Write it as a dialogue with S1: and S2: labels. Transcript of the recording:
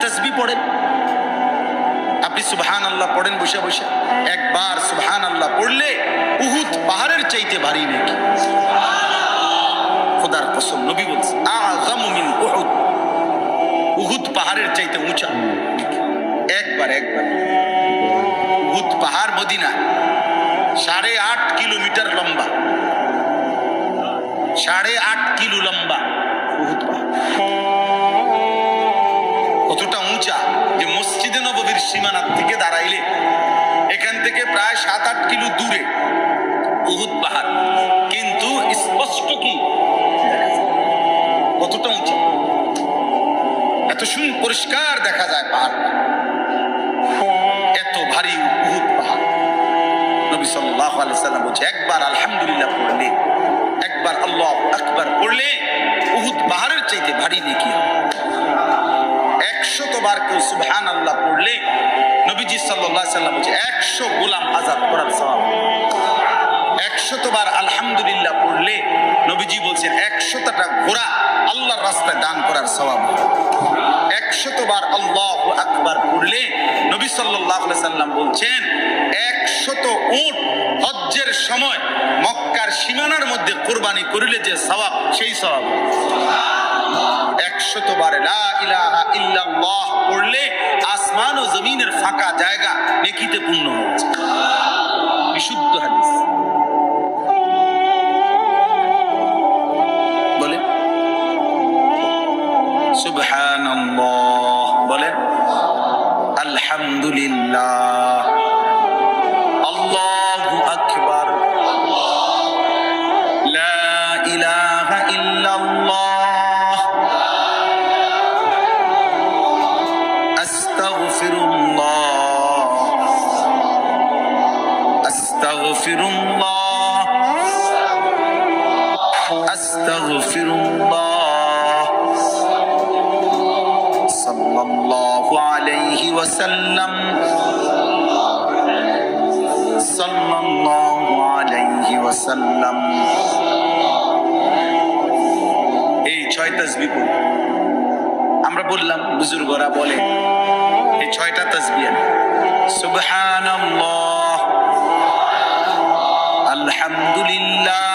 S1: তাসবিহ পড়েন, আপনি সুবহানাল্লাহ পড়েন বসে বসে। একবার সুবহানাল্লাহ পড়লে উহুদ পাহাড়ের চাইতে ভারী নাকি। খোদার কসম, নবী বলছে আযমু মিন উহুদ, উহুদ পাহাড়ের চাইতে উঁচা। একবার উহুদ পাহাড় মদিনা 8.5 কিলোমিটার লম্বা, 8.5 কিলো লম্বা উহুদ পাহাড়। কতটা উঁচা যে মসজিদে নববীর সীমানার থেকে দাঁড়াইলে এখান থেকে প্রায় 7-8 কিলো দূরে উহুদ পাহাড়, কিন্তু স্পষ্ট কি কতটা উঁচা, এত পরিষ্কার দেখা যায় পাহাড়, এত ভারী উহুদ পাহাড়। নবী সাল্লাল্লাহু আলাইহি সাল্লাম বলছে একবার আলহামদুলিল্লাহ পড়লে, একবার আল্লাহু আকবার পড়লে উহুদ পাহাড়ের চাইতে ভারী নেকি হবে। 100 বার কেউ সুবহানাল্লাহ পড়লে নবীজি সাল্লাল্লাহু আলাইহি সাল্লাম বলছে 100 গোলাম আযাদ করার সওয়াব। 100 বার আলহামদুলিল্লাহ পড়লে নবীজি বলছেন 100টা ঘোড়া আল্লাহর রাস্তায় দান করার সওয়াব। 100 বার আল্লাহু আকবার পড়লে নবী সাল্লাল্লাহু আলাইহি সাল্লাম বলছেন 100 উট হজ্জের সময় মক্কার সীমানার মধ্যে কুরবানি করিলে যে সওয়াব, সেই সওয়াব। 100 বার লা ইলাহা ইল্লাল্লাহ পড়লে আসমান ও জমিনের ফাঁকা জায়গা নেকিতে পূর্ণ হচ্ছে। বিশুদ্ধ হাদিস। বলে সুবহানাল্লাহ, বলে আলহামদুলিল্লাহ, আল্লাহু আকবার, লা ইলাহা ইল্লাল্লাহ, আস্তাগফিরুল্লাহ, আস্তাগফিরুল্লাহ, আস্তাগফিরুল্লাহ, সাল্লাল্লাহু আলাইহি ওয়াসাল্লাম, সাল্লাল্লাহু আলাইহি ওয়াসাল্লাম। এই 6 তাসবিহ পড়ি। আমরা বললাম বুজুর্গরা বলে এই 6টা তাসবিহ সুবহানাল্লাহ, আলহামদুলিল্লাহ,